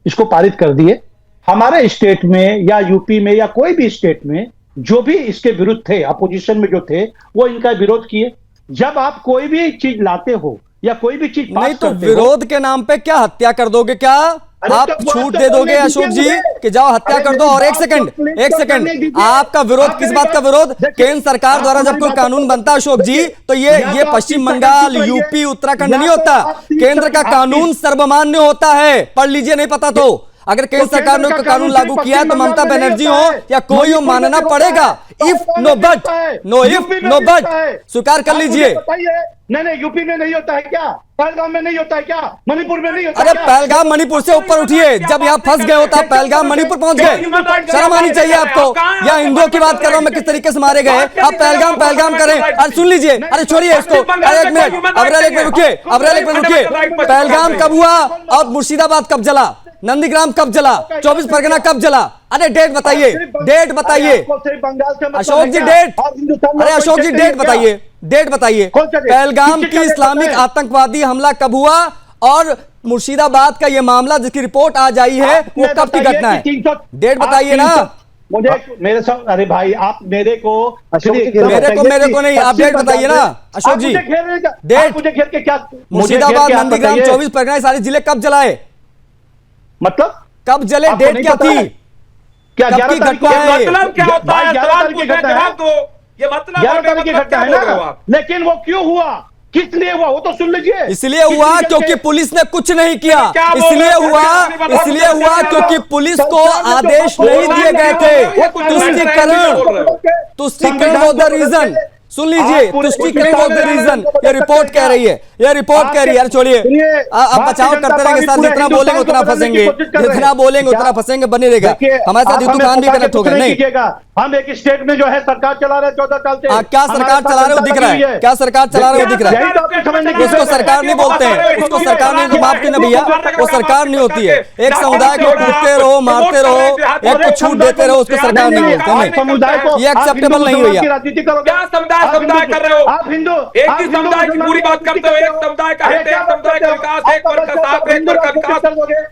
इसको पारित कर दिए। हमारे स्टेट में या यूपी में या कोई भी स्टेट में जो भी इसके विरुद्ध थे, अपोजिशन में जो थे, वो इनका विरोध किए। जब आप कोई भी चीज लाते हो या कोई भी चीज नहीं तो विरोध के नाम पे क्या हत्या कर दोगे? क्या आप छूट दे दोगे अशोक जी कि जाओ हत्या कर दो? और एक सेकंड, आपका विरोध किस बात का विरोध? केंद्र सरकार द्वारा जब कोई कानून बनता है अशोक जी, तो ये पश्चिम बंगाल, यूपी, उत्तराखंड नहीं होता। केंद्र का कानून सर्वमान्य होता है। पढ़ लीजिए, नहीं पता तो। अगर केंद्र सरकार ने कानून लागू किया है तो ममता बनर्जी हो या कोई हो, मानना पड़ेगा। If no but, no if no but, स्वीकार कर लीजिए। नहीं, यूपी में नहीं होता है क्या? पहलगाम में नहीं होता है क्या? मणिपुर में नहीं होता? अरे पहलगाम मणिपुर से ऊपर उठिए। जब यहाँ फंस गए होता पहलगाम मणिपुर पहुंच गए, शर्म आनी चाहिए आपको। या हिंदुओं की बात कर रहा हूं मैं, किस तरीके से मारे गए। आप पहलगाम करें। अरे सुन लीजिए, अरे छोड़िए इसको। अरे एक मिनट, अब्रेल एक मिनट रुकिए। पहलगाम कब हुआ और मुर्शिदाबाद कब जला? नंदीग्राम कब जला? 24 परगना कब जला? अरे डेट बताइए, डेट बताइए अशोक जी, डेट। अरे अशोक जी डेट बताइए, डेट बताइए। पहलगाम की इस्लामिक आतंकवादी हमला कब हुआ और मुर्शिदाबाद का ये मामला जिसकी रिपोर्ट आज आई है वो कब की घटना है? डेट बताइए ना मुझे। मेरे साथ, अरे भाई आप मेरे को नहीं, आप डेट बताइए ना अशोक जी। डेट मुझे घेर के क्या? मुर्शिदाबाद, नंदीग्राम, 24 परगना, सारे जिले कब जलाए? मतलब कब जले? डेट क्या थी? क्या कब की घटना है? मतलब क्या होता है? सवाल पूछने का जवाब दो। ये मतलब 11 तारीख की घटना है ना। लेकिन वो क्यों हुआ, किस लिए हुआ, वो तो सुन लीजिए। इसलिए हुआ क्योंकि पुलिस ने कुछ नहीं किया। इसलिए हुआ क्योंकि पुलिस को आदेश नहीं दिए गए थे। तुष्टीकरण वॉज द रीजन। सुन लीजिए, तुष्टीकरण वॉज द रीजन। ये रिपोर्ट कह रही है, ये रिपोर्ट कह रही है। यार छोड़िए, आप बचाव करते रहेंगे सर, जितना बोलेंगे उतना फंसेंगे, जितना बोलेंगे उतना फंसेंगे। बने रहेगा हमारे साथ युतु खान भी कनेक्ट हो गए। नहीं, हम एक स्टेट में जो है सरकार चला रहे 14 साल से। क्या सरकार चला रहे हो दिख रहा है? क्या सरकार चला रहे हो दिख रहा है? उसको सरकार नहीं बोलते हैं, उसको सरकार नहीं, माफ करना भैया, वो सरकार नहीं होती है। एक समुदाय को कूटते रहो, मारते रहो, एक को छूट देते रहो, उसको सरकार नहीं बोलते हैं। ये एक्सेप्टेबल नहीं भैया। समुदाय कर रहे हो आप हिंदू, एक ही समुदाय की पूरी बात करते हो। एक समुदाय का हित, एक समुदाय का विकास, एक वर्ग का साथ, एक वर्ग का विकास।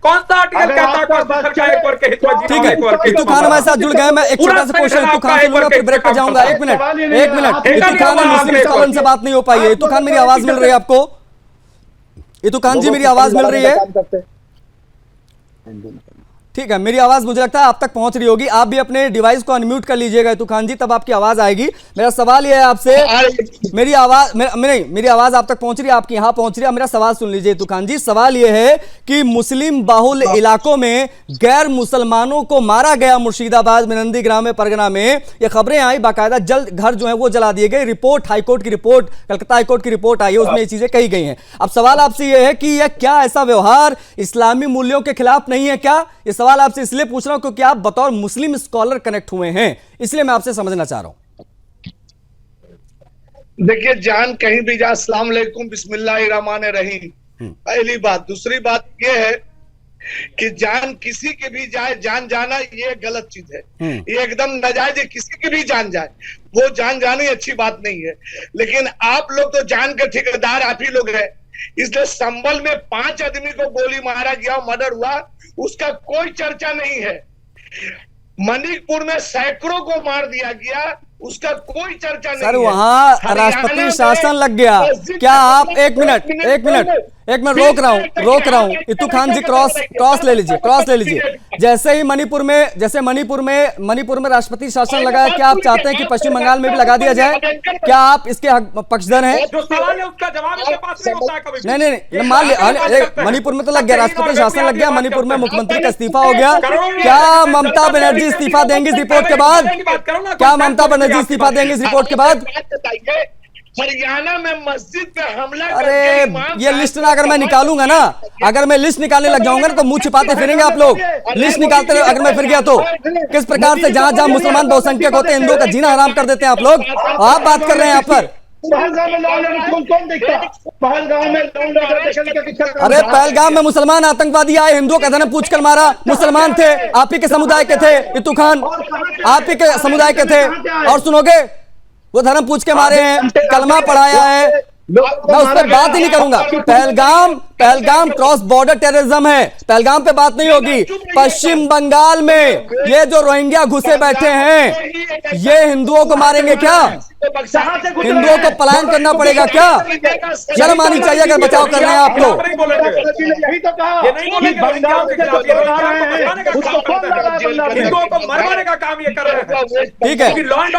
कौन सा आर्टिकल कहता है कॉन्स्टिट्यूशन का एक वर्ग के हित में जीना? ठीक है, युतु खान हमारे साथ जुड़ गए। मैं एक छोटा सा क्वेश्चन युतु खान से लूंगा, फिर ब्रेक पे जाऊंगा। एक मिनट युतु खान, मुस्लिम कॉलोनी से बात नहीं हो पाई है। युतु खान, मेरी आवाज मिल रही है आपको? युतु खान जी, मेरी आवाज मिल रही है? ठीक है, मेरी आवाज मुझे लगता है आप तक पहुंच रही होगी। आप भी अपने डिवाइस को अनम्यूट कर लीजिएगा इतू खान जी, तब आपकी आवाज आएगी। मेरा सवाल यह है आपसे, मेरी आवाज आप तक पहुंच रही है, आपकी यहां पहुंच रही है। मेरा सवाल सुन लीजिए इतू खान जी। सवाल यह है कि मुस्लिम बाहुल इलाकों में गैर मुसलमानों को मारा गया मुर्शिदाबाद में, नंदीग्राम में, परगना में। ये खबरें आई, बाकायदा जल्द घर जो है वो जला दिए गए। रिपोर्ट हाईकोर्ट की रिपोर्ट, कलकत्ता हाईकोर्ट की रिपोर्ट आई है, उसमें ये चीजें कही गई हैं। अब सवाल आपसे यह है कि यह क्या ऐसा व्यवहार इस्लामी मूल्यों के खिलाफ नहीं है क्या? ये सवाल आपसे इसलिए पूछ रहा हूं क्योंकि आप बतौर मुस्लिम स्कॉलर कनेक्ट हुए हैं, इसलिए मैं आपसे समझना चाह रहा हूं। देखिए, जान कहीं भी जाए, अस्सलाम वालेकुम, बिस्मिल्लाहिर्रहमानिर्रहीम, पहली बात। दूसरी बात यह है कि जान किसी की भी जाए, जान जाना ये गलत चीज है, ये एकदम नाजायज है। किसी की भी जान जाए, वो जान जानी अच्छी बात नहीं है। लेकिन आप लोग तो जान के ठेकेदार आप ही लोग हैं। इसलिए संभल में 5 आदमी को गोली मारा गया, मर्डर हुआ, उसका कोई चर्चा नहीं है। मणिपुर में सैकड़ों को मार दिया गया, उसका कोई चर्चा नहीं है। सर, वहां राष्ट्रपति शासन लग गया। क्या आप एक मिनट रोक रहा हूं इतू खान जी, क्रॉस ले लीजिए। जैसे ही मणिपुर में राष्ट्रपति शासन लगा है, क्या आप चाहते हैं कि पश्चिम बंगाल में भी लगा दिया जाए? क्या आप इसके पक्षधर हैं? जो सवाल है उसका जवाब इसके पास नहीं होता है कभी भी। नहीं, मान लिया मणिपुर में तो लग गया, राष्ट्रपति शासन लग गया, मणिपुर में मुख्यमंत्री का इस्तीफा हो गया। क्या ममता बनर्जी इस्तीफा देंगी इस रिपोर्ट के बाद? क्या ममता बनर्जी इस्तीफा देंगे इस रिपोर्ट के बाद? हरियाणा में मस्जिद पे हमला, अरे ये लिस्ट ना अगर मैं निकालूंगा ना, अगर मैं लिस्ट निकालने लग जाऊंगा ना, तो मुंह छिपाते फिरेंगे आप लोग। लिस्ट निकालते रहे, अगर मैं फिर गया तो किस प्रकार से जहां जहां मुसलमान बहुसंख्यक होते हैं, हिंदुओं का जीना हराम कर देते हैं आप लोग। आप बात कर रहे हैं यहाँ पर। अरे पहलगाम में मुसलमान आतंकवादी आए, हिंदुओं का धर्म पूछकर मारा, मुसलमान थे, आप ही के समुदाय के थे इतू खान, आप ही के समुदाय के थे। और सुनोगे, वो धर्म पूछ के मारे हैं, कलमा पढ़ाया है, मैं उस पर बात ही नहीं करूंगा। पहलगाम क्रॉस बॉर्डर टेररिज्म है, पहलगाम पे बात नहीं होगी। पश्चिम बंगाल में ये जो रोहिंग्या घुसे बैठे हैं, ये हिंदुओं को मारेंगे क्या? हिंदुओं को पलायन करना पड़ेगा क्या? शर्म आनी चाहिए अगर बचाव कर रहे हैं आप लोग। यही तो कहा, हिंदुओं को मरवाने का काम ये कर रहे हैं। ठीक है,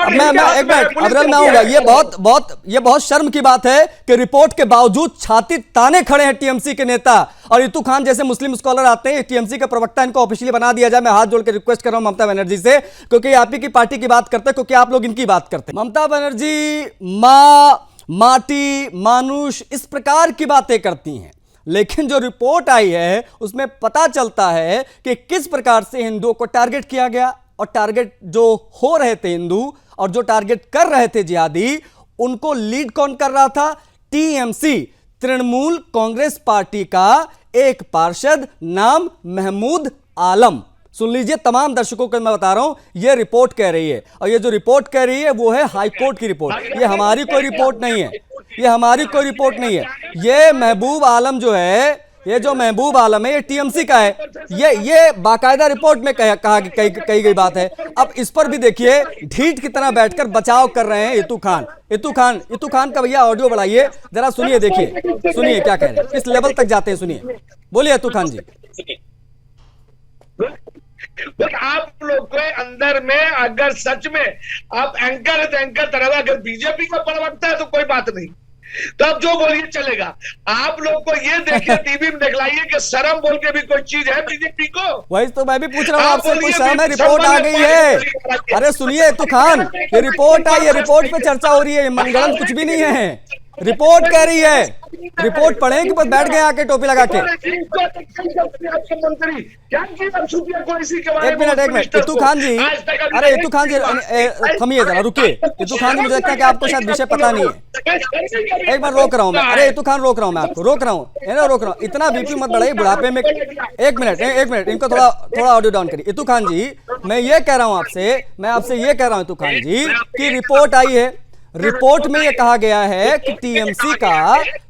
मैं एक मिनट अब्दुल मैं आऊंगा। ये बहुत शर्म की बात है कि रिपोर्ट के बावजूद छाती ताने खड़े हैं टीएमसी के नेता, और इतू खान जैसे मुस्लिम स्कॉलर आते हैं, टीएमसी का प्रवक्ता, इनको ऑफिशियली बना दिया जाए। मैं हाथ जोड़ के रिक्वेस्ट कर रहा हूं ममता बनर्जी से, क्योंकि आप ही की पार्टी की बात करते हैं, क्योंकि आप लोग इनकी बात करते हैं। ममता बनर्जी माँ, माटी, मानुष, इस प्रकार की बातें करती हैं, लेकिन जो रिपोर्ट आई है उसमें पता चलता है कि किस प्रकार से हिंदुओं को टारगेट किया गया, और टारगेट जो हो रहे थे हिंदू और जो टारगेट कर रहे थे जिहादी, उनको लीड कौन कर रहा था? टीएमसी, तृणमूल कांग्रेस पार्टी का एक पार्षद, नाम महमूद आलम। सुन लीजिए, तमाम दर्शकों को मैं बता रहा हूं, यह रिपोर्ट कह रही है, और ये जो रिपोर्ट कह रही है वो है हाईकोर्ट की रिपोर्ट। ये हमारी कोई रिपोर्ट नहीं है, ये हमारी कोई रिपोर्ट नहीं है। ये महबूब आलम जो है, ये जो महबूब आलम है, ये टीएमसी का है। ये बाकायदा रिपोर्ट में कही गई बात है। अब इस पर भी देखिए, ढीठ की तरह बैठकर बचाव कर रहे हैं इतू खान का। भैया ऑडियो बढ़ाइए जरा, सुनिए, देखिए, सुनिए क्या कह रहे हैं, किस लेवल तक जाते हैं, सुनिए। बोलिए इतू खान जी। आप लोग के अंदर में अगर सच में आप एंकर है तो एंकर तरह, अगर बीजेपी का प्रवक्ता है तो कोई बात नहीं, तो अब जो बोलिए चलेगा। आप लोग को ये देखिए, टीवी में दिखलाइए कि शर्म बोल के भी कोई चीज है बीजेपी को। वही तो मैं भी पूछ रहा हूँ आपसे, कोई शर्म है? रिपोर्ट आ गई है। अरे सुनिए इतू खान, ये रिपोर्ट आई है, रिपोर्ट पे चर्चा हो रही है, मनगढ़ंत कुछ भी नहीं है। रिपोर्ट कह रही है, रिपोर्ट पढ़े कि बस बैठ गए आके टोपी लगा के। एक मिनट इतू खान जी, अरे इतू खान जी थमिए जरा, रुकिए। इतू खान जी, मुझे लगता है कि आपको शायद विषय पता नहीं है। एक बार रोक रहा हूं मैं, अरे इतू खान रोक रहा हूं मैं आपको, रोक रहा हूं। इतना बीपी मत बढ़ाइए बुढ़ापे में। एक मिनट इनको थोड़ा ऑडियो डाउन करिए। इतू खान जी, मैं आपसे ये कह रहा हूं इतू खान जी की रिपोर्ट आई है, रिपोर्ट में यह कहा गया है कि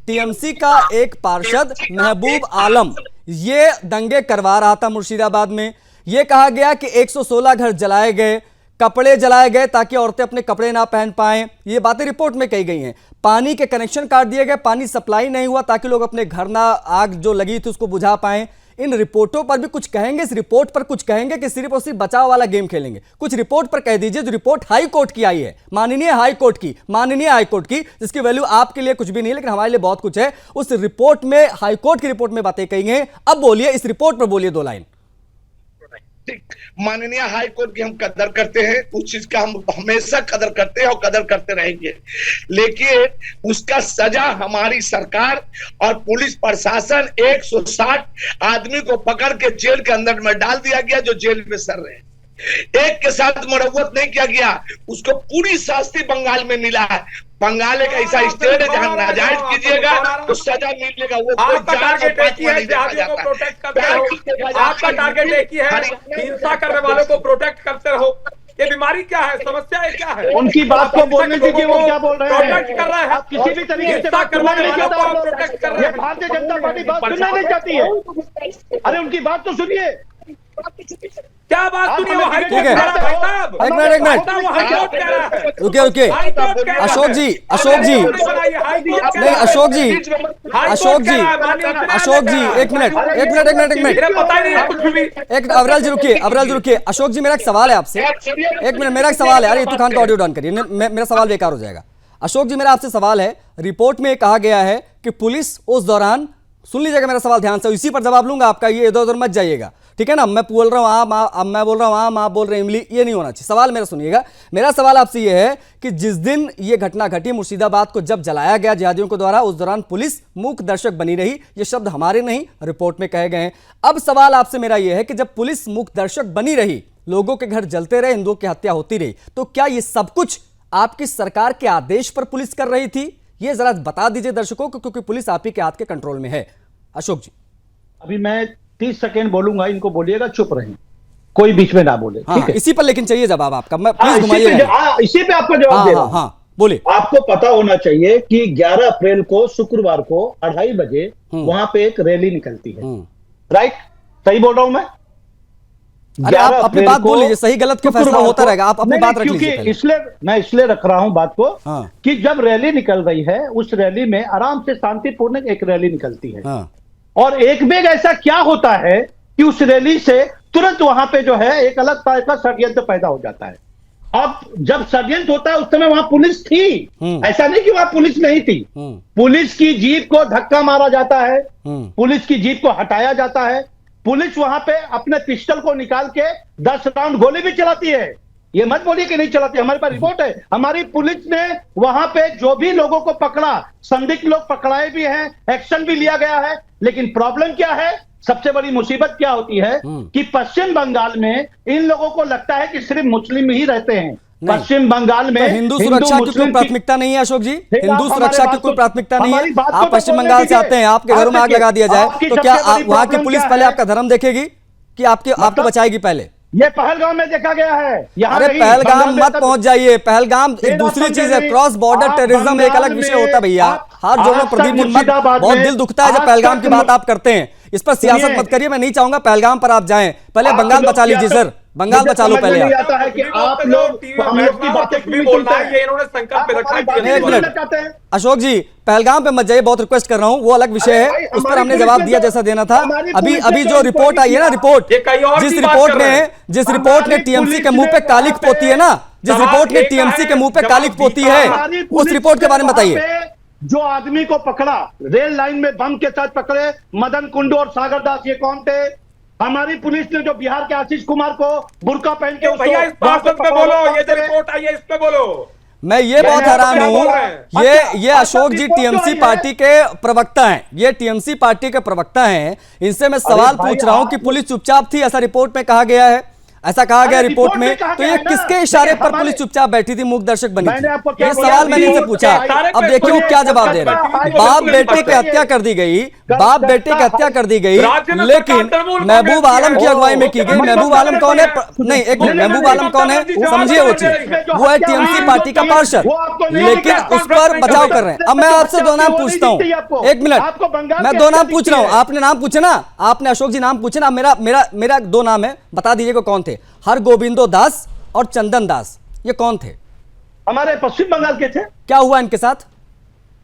टीएमसी का एक पार्षद महबूब आलम ये दंगे करवा रहा था मुर्शिदाबाद में। यह कहा गया कि 116 घर जलाए गए, कपड़े जलाए गए ताकि औरतें अपने कपड़े ना पहन पाएं। ये बातें रिपोर्ट में कही गई हैं। पानी के कनेक्शन काट दिए गए, पानी सप्लाई नहीं हुआ ताकि लोग अपने घर ना, आग जो लगी थी उसको बुझा पाएं। इन रिपोर्टों पर भी कुछ कहेंगे, इस रिपोर्ट पर कुछ कहेंगे कि सिर्फ और सिर्फ बचाव वाला गेम खेलेंगे? कुछ रिपोर्ट पर कह दीजिए, जो रिपोर्ट हाई कोर्ट की आई है, माननीय हाई कोर्ट की, जिसकी वैल्यू आपके लिए कुछ भी नहीं लेकिन हमारे लिए बहुत कुछ है। उस रिपोर्ट में, हाई कोर्ट की रिपोर्ट में बातें कही हैं, अब बोलिए, इस रिपोर्ट पर बोलिए 2 लाइन। माननीय हाई कोर्ट की हम कदर करते हैं, उस चीज का हम हमेशा कदर करते हैं और कदर करते रहेंगे, लेकिन उसका सजा हमारी सरकार और पुलिस प्रशासन 160 आदमी को पकड़ के जेल के अंदर में डाल दिया गया, जो जेल में सड़ रहे हैं। एक के साथ मरम्मत नहीं किया गया, उसको पूरी शास्ति बंगाल में मिला है। बंगाल एक ऐसा स्टेट है जहां नाजायज कीजिएगा तो सजा मिलेगा। वो आपका टारगेट एक ही है, जहादियों को प्रोटेक्ट करते रहो। आपका टारगेट एक ही है, हिंसा करने वालों को प्रोटेक्ट करते रहो। ये बीमारी क्या है, समस्या है क्या है? उनकी बात को बोलने दीजिए, वो क्या बोल रहे हैं? प्रोटेक्ट कर रहे हैं, आप किसी भी तरीके से बात करने वालों को प्रोटेक्ट कर रहे हैं। भारतीय जनता पार्टी बात सुनना नहीं चाहती है। अरे उनकी बात तो सुनिए। क्या बात सुनिए? वो हाई ठीक कोर्ट है, कह रहा है भाई साहब। एक मिनट, वो हाई कोर्ट कह रहा है। रुकिए, अशोक जी, नहीं अशोक जी, एक मिनट, अवरल जी रुकिए। अशोक जी, मेरा एक सवाल है आपसे, एक मिनट, मेरा एक सवाल है। अरे रितु खान का ऑडियो डाउन करिए, मेरा सवाल बेकार हो जाएगा। अशोक जी, मेरा आपसे सवाल है, रिपोर्ट में कहा गया है कि पुलिस उस दौरान, सुन लीजिएगा मेरा सवाल ध्यान से, इसी पर जवाब लूंगा आपका, ये इधर उधर मत जाइएगा, ठीक है ना? मैं बोल रहा हूं मैं बोल रहा हूं आप बोल रहे हैं इमली, ये नहीं होना चाहिए। सवाल मेरा सुनिएगा, मेरा सवाल आपसे ये है कि जिस दिन ये घटना घटी, मुर्शिदाबाद को जब जलाया गया जिहादियों के द्वारा, उस दौरान पुलिस मूक दर्शक बनी रही। ये शब्द हमारे नहीं, रिपोर्ट में कहे गए हैं। अब सवाल आपसे मेरा ये है कि जब पुलिस मूक दर्शक बनी रही, लोगों के घर जलते रहे, हिंदुओं की हत्या होती रही, तो क्या ये सब कुछ आपकी सरकार के आदेश पर पुलिस कर रही थी? ये जरा बता दीजिए दर्शकों को, क्योंकि पुलिस आप ही के हाथ के कंट्रोल में है। अशोक जी, अभी मैं 30 सेकेंड बोलूंगा, इनको बोलिएगा चुप रहें, कोई बीच में ना बोले, ठीक है? इसी पर लेकिन चाहिए जवाब आपका, मैं प्लीज घुमाइएगा। इसी पे आपको जवाब दे रहा हूं। बोलिए। आपको पता होना चाहिए कि 11 अप्रैल को शुक्रवार को 2:30 बजे वहां पे एक रैली निकलती है, राइट? सही बोल रहा हूं मैं? अरे आप अपनी बात बोल लीजिए, सही गलत का फैसला होता रहेगा, आप अपनी बात रख लीजिए। इसलिए मैं रख रहा हूं बात को कि जब रैली निकल रही है, उस रैली में आराम से शांतिपूर्ण एक रैली निकलती है, और एक बेग ऐसा क्या होता है कि उस रैली से तुरंत वहां पे जो है एक अलग तरह का षड्यंत्र पैदा हो जाता है। अब जब षड्यंत्र होता है उस समय वहां पुलिस थी, ऐसा नहीं कि वहां पुलिस नहीं थी। पुलिस की जीप को धक्का मारा जाता है, पुलिस की जीप को हटाया जाता है, पुलिस वहां पे अपने पिस्टल को निकाल के 10 राउंड गोली भी चलाती है। ये मत बोलिए कि नहीं चलाती, हमारे पास रिपोर्ट है। हमारी पुलिस ने वहां पे जो भी लोगों को पकड़ा, संदिग्ध लोग पकड़ाए भी हैं, एक्शन भी लिया गया है। लेकिन प्रॉब्लम क्या है, सबसे बड़ी मुसीबत क्या होती है कि पश्चिम बंगाल में इन लोगों को लगता है कि सिर्फ मुस्लिम ही रहते हैं। पश्चिम बंगाल में हिंदू सुरक्षा की कोई प्राथमिकता नहीं है अशोक जी, हिंदू सुरक्षा की कोई प्राथमिकता नहीं है। आप पश्चिम बंगाल से आते हैं, आपके घरों में आग लगा दिया जाए तो क्या वहां की पुलिस पहले आपका धर्म देखेगी कि आपको बचाएगी? पहले ये पहलगाम में देखा गया है। अरे पहलगाम मत पहुंच जाइए, पहलगाम एक दूसरी चीज है, क्रॉस बॉर्डर टेररिज्म एक अलग विषय होता है भैया। हाथ जोड़ो प्रदीप जी, मत, बहुत दिल दुखता है जब पहलगाम की बात आप करते हैं। इस पर सियासत मत करिए, मैं नहीं चाहूंगा पहलगाम पर आप जाएं, पहले बंगाल बचा लीजिए सर, बंगाल बचा लो पहले। आप लोग की बातें अशोक जी, पहलगाम पे मत जाइए, बहुत रिक्वेस्ट कर रहा हूँ, वो अलग विषय है, उस पर हमने जवाब दिया जैसा देना था। अभी जो रिपोर्ट आई है ना, रिपोर्ट जिस रिपोर्ट ने टीएमसी के मुंह पे कालिक पोती है ना, जिस रिपोर्ट ने टीएमसी के मुंह पे कालिक पोती है, उस रिपोर्ट के बारे में बताइए। जो आदमी को पकड़ा, रेल लाइन में बम के साथ पकड़े, मदन कुंडू और सागर दास, ये कौन थे? हमारी पुलिस ने जो बिहार के आशीष कुमार को बुर्का पहन के भैया इस बात पे बोलो, ये जो रिपोर्ट आई है इस पे बोलो। मैं ये बहुत हैरान हूं, ये अशोक जी टीएमसी पार्टी के प्रवक्ता हैं, ये टीएमसी पार्टी के प्रवक्ता हैं, इनसे मैं सवाल पूछ रहा हूं कि पुलिस चुपचाप थी, ऐसा रिपोर्ट में कहा गया है, ऐसा कहा गया रिपोर्ट में, तो ये किसके इशारे पर पुलिस चुपचाप बैठी थी, मूक दर्शक बनी थी? ये सवाल मैंने इनसे पूछा, अब देखिए वो क्या जवाब दे रहे हैं। बाप बेटे की हत्या कर दी गई, बाप बेटे की हत्या कर दी गई, लेकिन महबूब आलम की अगुवाई में की गई। महबूब आलम कौन है? नहीं, एक मिनट, महबूब आलम कौन है समझिए वो चीज, वो है टीएमसी पार्टी का पार्षद, लेकिन उस पर बचाव कर रहे हैं। अब मैं आपसे 2 नाम पूछता हूँ, एक मिनट, मैं 2 नाम पूछ रहा हूँ, आपने नाम पूछे ना, आपने अशोक जी नाम पूछे ना, मेरा 2 नाम है, बता दीजिएगा कौन थे। हरगोविंदो दास और चंदन दास, ये कौन थे? हमारे पश्चिम बंगाल के थे। क्या हुआ इनके साथ?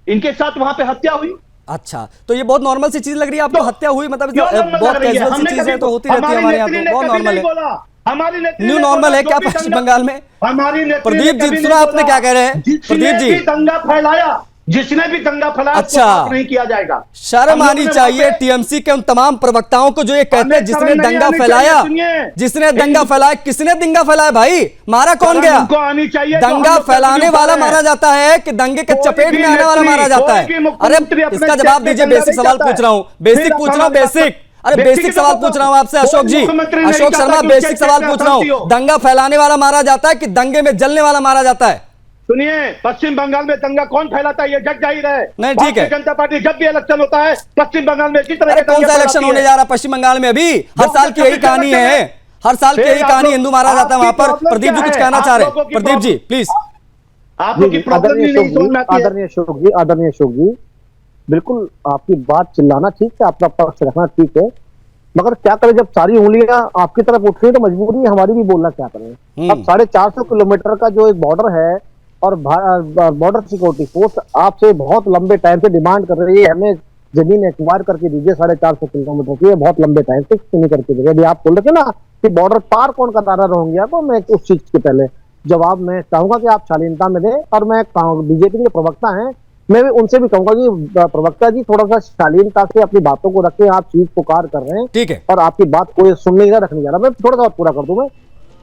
इनके साथ वहां पे हत्या हुई। अच्छा, तो ये बहुत नॉर्मल सी चीज लग रही है आपको? हत्या हुई मतलब क्यों नॉर्मल बहुत लग रही है? कैजुअल सी हमने चीजें कभी- तो होती रहती है हमारे यहाँ, तो बहुत नॉर्मल है। हमारी नेत्री न्यू ने नॉर्मल बोला, है जो क्या भी पश्चिम दंगा- बंगाल में? हमारी नेत्री प्रदीप ने जी, कभी सुना नहीं आपने बोला। क्या कह रहे हैं? जिसने प्रदीप जी, भी दंगा फैलाया, जिसने भी दंगा फैलाया, उसको अच्छा। माफ नहीं किया जाएगा। शर्म हम लोगों आनी ने चाहिए वहाँ पे- टीएमसी के उन तमाम प्रवक्ताओं को जो ये कहते हैं हमें जिसने शर्म नहीं दंगा आनी फैलाया, चाहिए, सुनिए। जिसने दंगा फैलाया, किसने दंगा फैलाया भाई? मारा कौन शर्म गया? उनको आनी चाहिए, जो हम दंगा लोग पे फैलाने वीडियो वाला कर रहे हैं। मारा जाता है कि दंगे के कोई चपेट भी में आने वाला नेत्री, मारा जाता कोई है? भी अरे मुख्यमंत्री अपने इसका जवाब स्टेट में दीजिए, दंगा बेसिक नहीं सवाल चाहता पूछ रहा हूं, है। बेसिक फिर पूछ रहा हूं, हमारे बेसिक। अरे बेसिक बेसिक ही सवाल तो पूछ रहा हूं आपसे अशोक जी, मुख्यमंत्री नहीं अशोक चाहता शर्मा, कि बेसिक उसके सवाल स्टेट पूछ में रहा अशांति हूं, हो। दंगा फैलाने वाला मारा जाता है कि दंगे में जलने वाला मारा जाता है? सुनिए, पश्चिम बंगाल में दंगा कौन फैलाता है ये जग जाहिर है। नहीं, ठीक है। भारतीय जनता पार्टी जब भी इलेक्शन होता है पश्चिम बंगाल में इसी तरह अरे के कौन दंगे सा इलेक्शन फैलाती होने है। जा रहा है पश्चिम बंगाल में? अभी हर जो साल की यही 26 कहानी है, हर साल की फिर यही आप कहानी, लोग- हिंदू मारा जाता है वहां आपकी पर। प्रॉब्लम प्रदीप जी क्या कुछ है? कहना चाह आप रहे लोगों हैं? की प्रदीप जी प्रॉब्लम- प्लीज। आप लोग की प्रॉब्लम ही नहीं समझ में आती है। आदरणीय अशोक जी, आदरणीय अशोक जी, बिल्कुल आपकी बात चिल्लाना ठीक है, अपना पक्ष रखना ठीक है, मगर क्या करें जब सारी उंगलियां आपकी तरफ उठ रही है तो मजबूरी है हमारी भी बोलना, क्या करें। अब 450 किलोमीटर का जो एक बॉर्डर है और बॉर्डर सिक्योरिटी फोर्स आपसे बहुत लंबे टाइम से डिमांड कर रही है, हमें जमीन एक्वायर करके दीजिए 450 किलोमीटर की, बहुत लंबे टाइम से नहीं करके दीजिए। अभी आप बोल रहे थे ना कि बॉर्डर पार कौन कराना रहेंगे, तो मैं उस चीज के पहले जवाब मैं चाहूंगा कि आप शालीनता में दें, और मैं बीजेपी के प्रवक्ता हैं, मैं भी उनसे भी कहूंगा कि प्रवक्ता जी थोड़ा सा शालीनता से अपनी बातों को रखें, आप चीज पुकार कर रहे हैं, ठीक है, और आपकी बात कोई सुन नहीं रहा, रखने जा रहा। मैं थोड़ा सा और पूरा कर दूं। मैं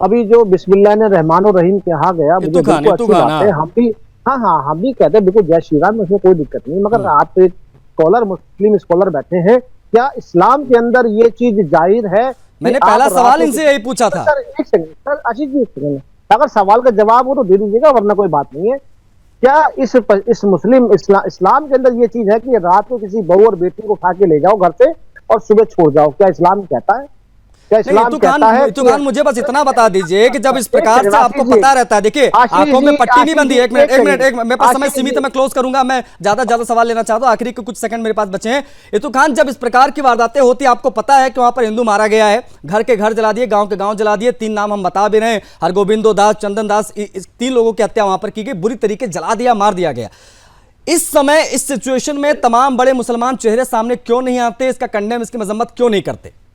अभी जो बिस्मिल्लाह ने रहमान और रहीम कहा गया, मुझे बिल्कुल अच्छी बात है, हम भी हम भी कहते हैं बिल्कुल जय श्री राम, इसमें कोई दिक्कत नहीं, मगर आप एक स्कॉलर, मुस्लिम स्कॉलर बैठे हैं, क्या इस्लाम के अंदर ये चीज जाहिर है? मैंने पहला सवाल इनसे यही पूछा था। सर एक सेकंड, सर आशीष जी एक सेकंड, अगर सवाल का जवाब हो तो दे दीजिएगा, वरना कोई बात नहीं है। क्या इस मुस्लिम इस्लाम के अंदर ये चीज है कि रात को किसी बहू और बेटी को उठा के ले जाओ घर से और सुबह छोड़ जाओ? क्या इस्लाम कहता है? क्या इस्लाम कहता है? इतु खान मुझे बस इतना बता दीजिए कि जब इस प्रकार से आपको पता रहता है, देखिए आशीष आंखों में जी, पट्टी नहीं बंधी है। एक मिनट मेरे पास समय आशीष सीमित जी। है, मैं क्लोज करूंगा, मैं ज्यादा सवाल लेना चाहता हूं, आखिरी के कुछ सेकंड मेरे पास बचे हैं। इतु खान, जब इस प्रकार की वारदातें होती, आपको पता है कि वहां पर हिंदू मारा गया है, घर के घर जला दिए, गांव के गांव जला दिए, 3 नाम हम बता भी रहे हैं, हरगोबिंदो दास, चंदन दास, इस 3 लोगों की हत्या वहां पर की गई, बुरी तरीके जला दिया, मार दिया गया। इस समय इस सिचुएशन में तमाम बड़े मुसलमान चेहरे सामने क्यों नहीं आते? इसका कंडेम, इसकी मजम्मत क्यों नहीं करते?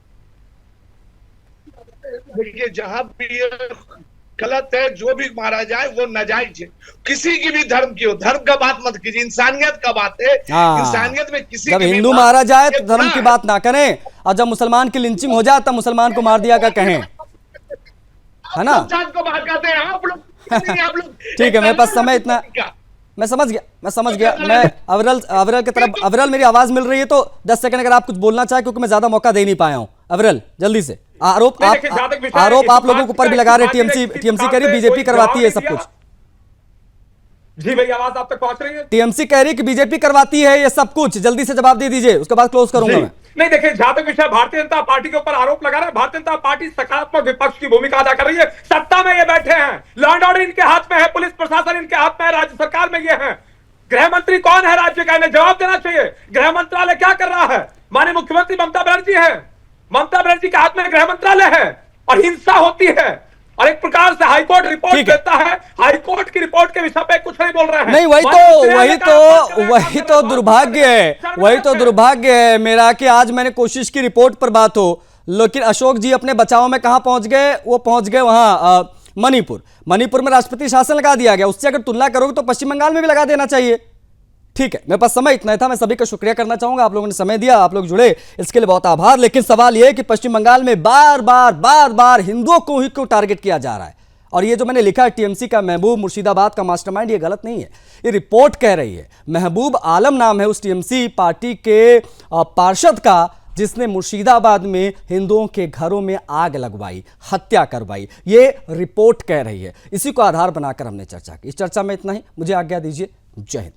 देखिए, जहां भी ये गलत है, जो भी मारा जाए वो नाजायज है, किसी की भी धर्म की हो, धर्म का बात मत कीजिए, इंसानियत का बात है। इंसानियत में किसी जब की भी हिंदू बात- मारा जाए ये तो धर्म गुनाह की है। बात ना करें, और जब मुसलमान की लिंचिंग हो जाए तब मुसलमान को मार दिया का कहें, है ना? जात को बात करते हैं आप लोग। ठीक है, मेरे पास समय इतना, मैं समझ गया। मैं अवरल की तरफ, अवरल मेरी आवाज मिल रही है तो 10 सेकंड अगर आप कुछ बोलना चाहे, क्योंकि मैं ज्यादा मौका दे नहीं पाया हूं। अवरल जल्दी से, आरोप आप लोगों के ऊपर भी लगा रहे, टीएमसी कह रही बीजेपी करवाती है सब कुछ। जी मेरी आवाज आप तक पहुंच रही है? टीएमसी कह रही कि बीजेपी करवाती है ये सब कुछ, जल्दी से जवाब दे दीजिए, उसके बाद क्लोज करूंगा मैं। नहीं, देखिए, जहां तक विषय भारतीय जनता पार्टी के ऊपर आरोप लगा रहे हैं, भारतीय जनता पार्टी सकारात्मक विपक्ष की भूमिका अदा कर रही है। सत्ता में ये बैठे हैं, लॉ एंड ऑर्डर इनके हाथ में है, पुलिस प्रशासन इनके हाथ में है, राज्य सरकार में ये है। गृह मंत्री कौन है राज्य का? इन्हें जवाब देना चाहिए। गृह मंत्रालय क्या कर रहा है? माननीय मुख्यमंत्री ममता बनर्जी है, ममता बनर्जी के हाथ में गृह मंत्रालय है, और हिंसा होती है, और एक प्रकार से हाईकोर्ट रिपोर्ट देता है, हाईकोर्ट की रिपोर्ट के विषय पे कुछ नहीं बोल रहे हैं। नहीं, वही तो दुर्भाग्य है मेरा कि आज मैंने कोशिश की रिपोर्ट पर बात हो, लेकिन अशोक जी अपने बचाव में कहां पहुंच गए? वो पहुंच गए वहां मणिपुर में राष्ट्रपति शासन लगा दिया गया। उससे अगर तुलना करोगे तो पश्चिम बंगाल में भी लगा देना चाहिए। ठीक है, मेरे पास समय इतना ही था, मैं सभी का शुक्रिया करना चाहूंगा, आप लोगों ने समय दिया, आप लोग जुड़े, इसके लिए बहुत आभार। लेकिन सवाल यह है कि पश्चिम बंगाल में बार बार हिंदुओं को ही क्यों टारगेट किया जा रहा है? और ये जो मैंने लिखा है टीएमसी का महबूब मुर्शिदाबाद का मास्टरमाइंड, ये गलत नहीं है, ये रिपोर्ट कह रही है। महबूब आलम नाम है उस टीएमसी पार्टी के पार्षद का, जिसने मुर्शिदाबाद में हिंदुओं के घरों में आग लगवाई, हत्या करवाई, ये रिपोर्ट कह रही है। इसी को आधार बनाकर हमने चर्चा की। इस चर्चा में इतना ही, मुझे आज्ञा दीजिए, जय हिंद।